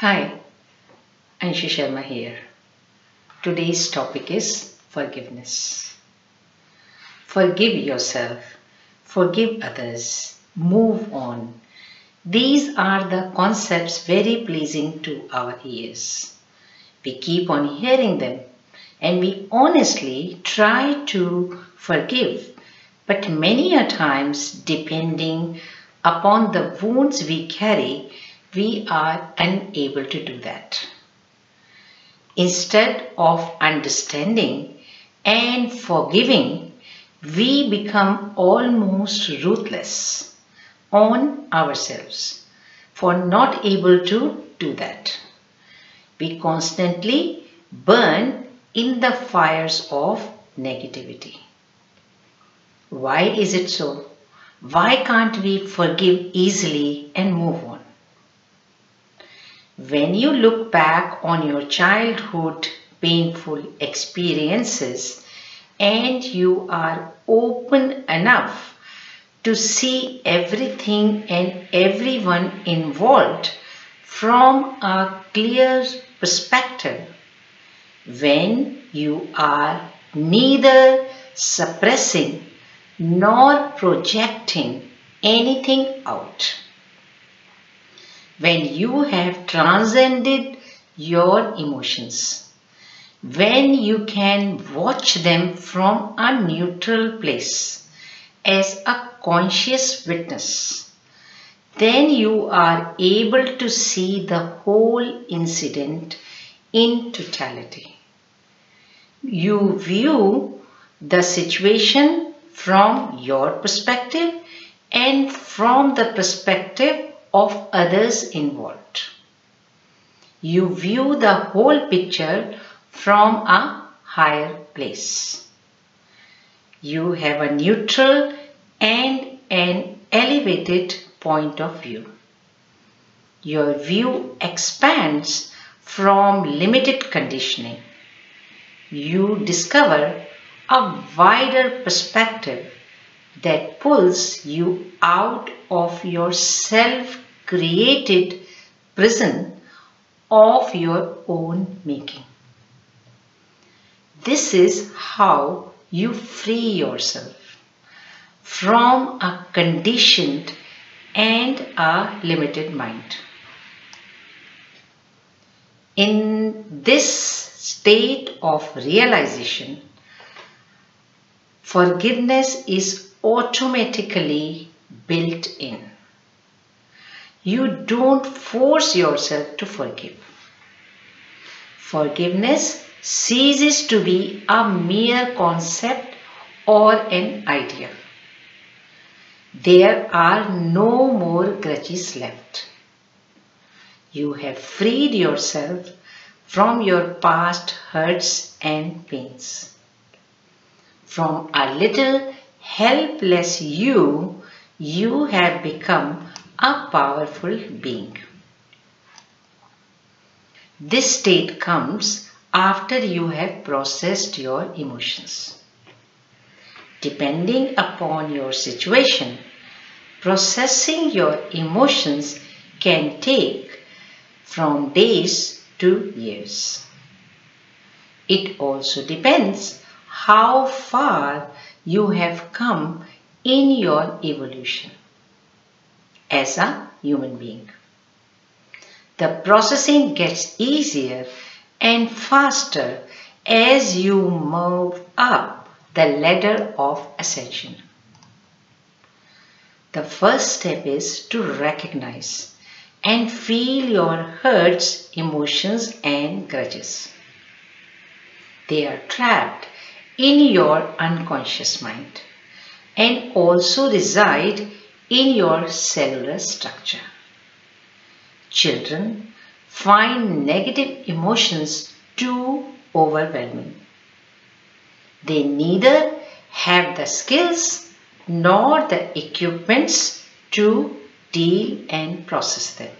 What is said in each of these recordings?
Hi, Anshi Sharma here. Today's topic is forgiveness. Forgive yourself, forgive others, move on. These are the concepts very pleasing to our ears. We keep on hearing them and we honestly try to forgive, but many a times, depending upon the wounds we carry, we are unable to do that. Instead of understanding and forgiving, we become almost ruthless on ourselves for not able to do that. We constantly burn in the fires of negativity. Why is it so? Why can't we forgive easily and move on? When you look back on your childhood painful experiences and you are open enough to see everything and everyone involved from a clear perspective, when you are neither suppressing nor projecting anything out, when you have transcended your emotions, when you can watch them from a neutral place as a conscious witness, then you are able to see the whole incident in totality. You view the situation from your perspective and from the perspective of others involved. You view the whole picture from a higher place. You have a neutral and an elevated point of view. Your view expands from limited conditioning. You discover a wider perspective that pulls you out of your self-created prison of your own making. This is how you free yourself from a conditioned and a limited mind. In this state of realization, forgiveness is automatically built in. You don't force yourself to forgive. Forgiveness ceases to be a mere concept or an idea. There are no more grudges left. You have freed yourself from your past hurts and pains. From a little helpless you have become a powerful being. This state comes after you have processed your emotions. Depending upon your situation, processing your emotions can take from days to years. It also depends how far you have come in your evolution as a human being. The processing gets easier and faster as you move up the ladder of ascension. The first step is to recognize and feel your hurts, emotions and grudges. They are trapped in your unconscious mind and also reside in your cellular structure. Children find negative emotions too overwhelming. They neither have the skills nor the equipments to deal and process them.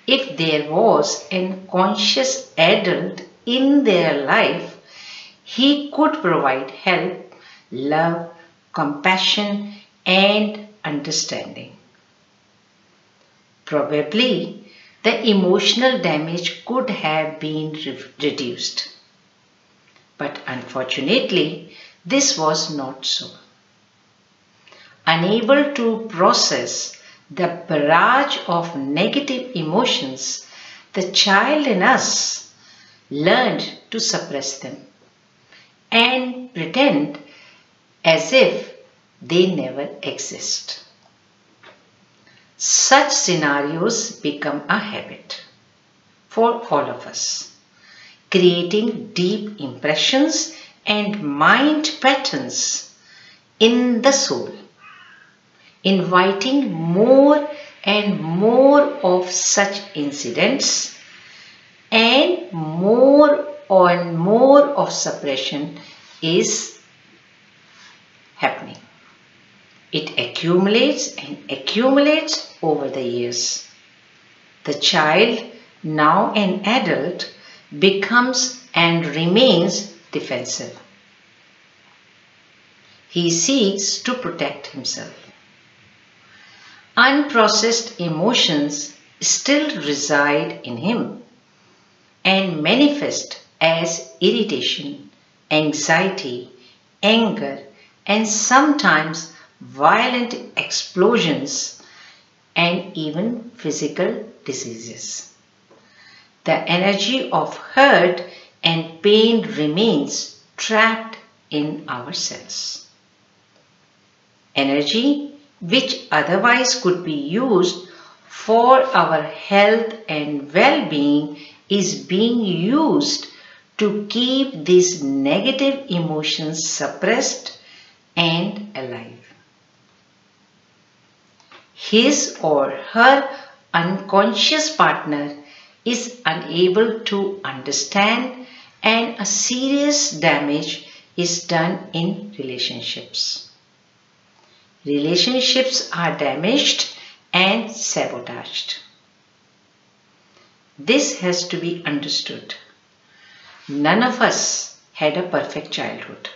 If there was a conscious adult in their life, he could provide help, love, compassion, and understanding. Probably the emotional damage could have been reduced. But unfortunately, this was not so. Unable to process the barrage of negative emotions, the child in us learned to suppress them and pretend as if they never exist. Such scenarios become a habit for all of us, creating deep impressions and mind patterns in the soul, inviting more and more of such incidents, and more of suppression is happening. It accumulates and accumulates over the years. The child, now an adult, becomes and remains defensive. He seeks to protect himself. Unprocessed emotions still reside in him and manifest as irritation, anxiety, anger, and sometimes violent explosions and even physical diseases. The energy of hurt and pain remains trapped in our cells. Energy which otherwise could be used for our health and well-being is being used to keep these negative emotions suppressed and alive. His or her unconscious partner is unable to understand, and a serious damage is done in relationships. Relationships are damaged and sabotaged. This has to be understood. None of us had a perfect childhood.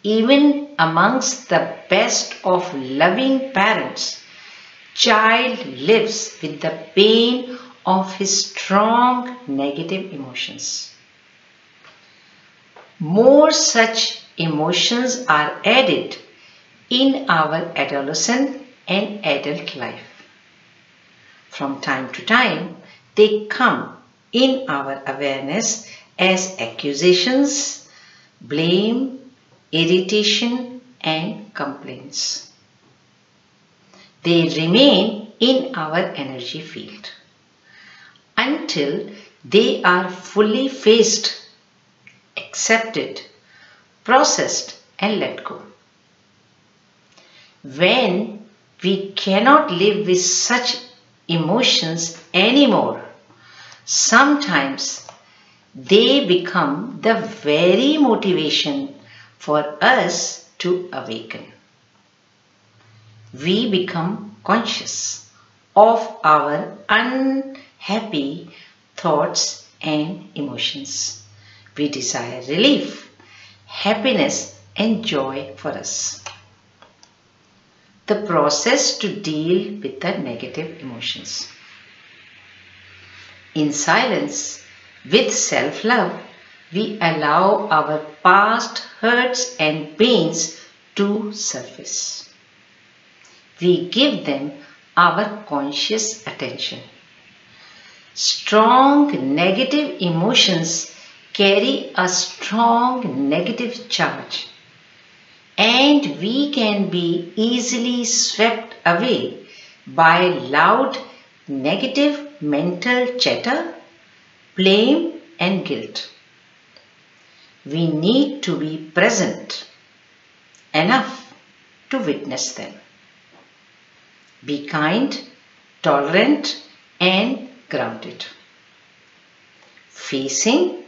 Even amongst the best of loving parents, child lives with the pain of his strong negative emotions. More such emotions are added in our adolescent and adult life. From time to time, they come in our awareness as accusations, blame, irritation, and complaints. They remain in our energy field until they are fully faced, accepted, processed, and let go. When we cannot live with such emotions anymore, sometimes they become the very motivation for us to awaken. We become conscious of our unhappy thoughts and emotions. We desire relief, happiness, and joy for us. The process to deal with the negative emotions. In silence, with self-love, we allow our past hurts and pains to surface. We give them our conscious attention. Strong negative emotions carry a strong negative charge, and we can be easily swept away by loud negative mental chatter, blame, and guilt. We need to be present enough to witness them. Be kind, tolerant, and grounded. Facing,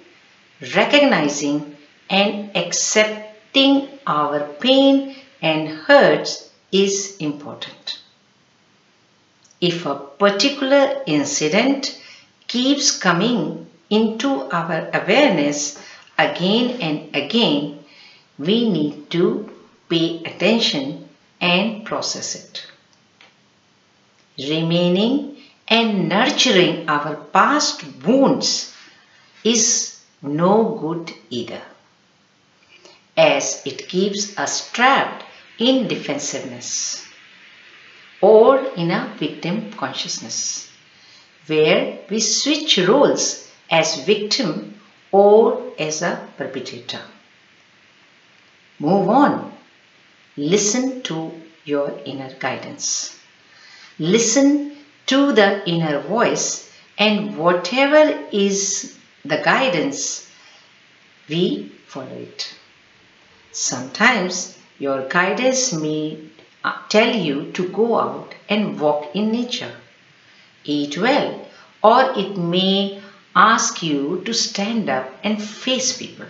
recognizing, and accepting our pain and hurts is important. If a particular incident keeps coming into our awareness again and again, we need to pay attention and process it. Remaining and nurturing our past wounds is no good either, as it keeps us trapped in defensiveness or in a victim consciousness, where we switch roles as victim or as a perpetrator. Move on. Listen to your inner guidance. Listen to the inner voice, and whatever is the guidance, we follow it. Sometimes your guidance may tell you to go out and walk in nature, eat well, or it may ask you to stand up and face people.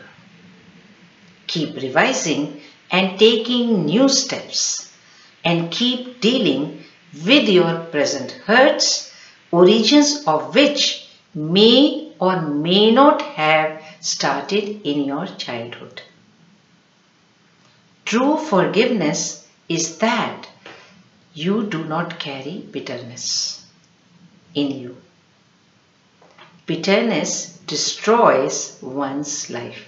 Keep revising and taking new steps, and keep dealing with your present hurts, origins of which may or may not have started in your childhood. True forgiveness is that you do not carry bitterness in you. Bitterness destroys one's life.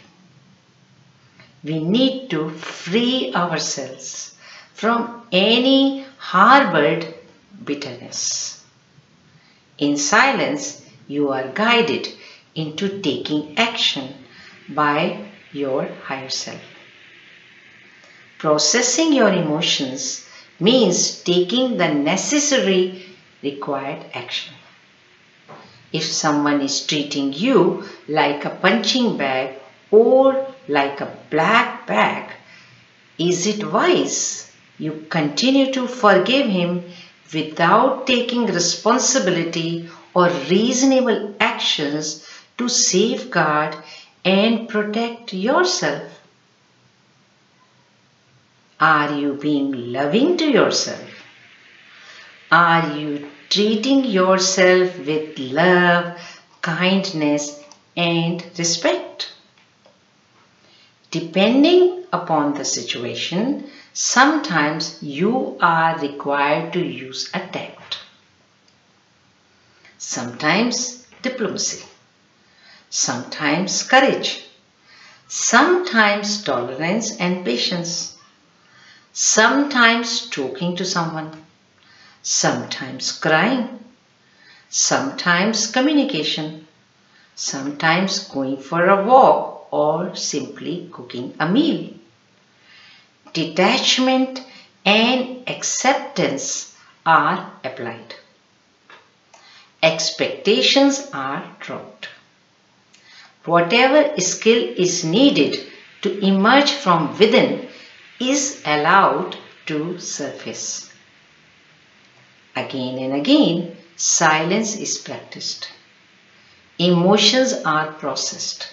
We need to free ourselves from any harbored bitterness. In silence, you are guided into taking action by your higher self. Processing your emotions means taking the necessary required action. If someone is treating you like a punching bag or like a black bag, is it wise you continue to forgive him without taking responsibility or reasonable actions to safeguard and protect yourself? Are you being loving to yourself? Are you treating yourself with love, kindness, and respect? Depending upon the situation, sometimes you are required to use a tact. Sometimes diplomacy. Sometimes courage. Sometimes tolerance and patience. Sometimes talking to someone. Sometimes crying. Sometimes communication. Sometimes going for a walk or simply cooking a meal. Detachment and acceptance are applied. Expectations are dropped. Whatever skill is needed to emerge from within is allowed to surface. Again and again, silence is practiced. Emotions are processed,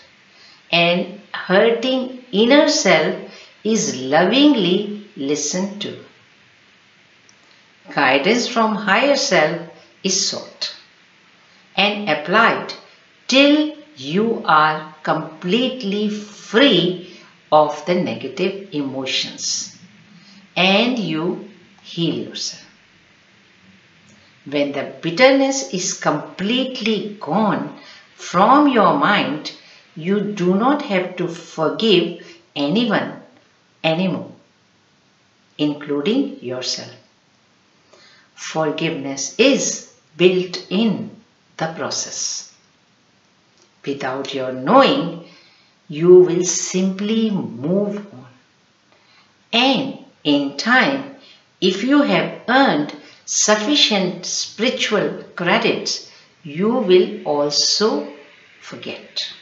and hurting inner self is lovingly listened to. Guidance from higher self is sought and applied till you are completely free of the negative emotions and you heal yourself. When the bitterness is completely gone from your mind, you do not have to forgive anyone anymore, including yourself. Forgiveness is built in the process. Without your knowing, you will simply move on. And in time, if you have earned sufficient spiritual credits, you will also forget.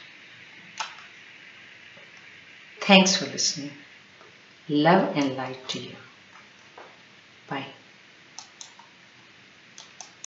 Thanks for listening. Love and light to you. Bye.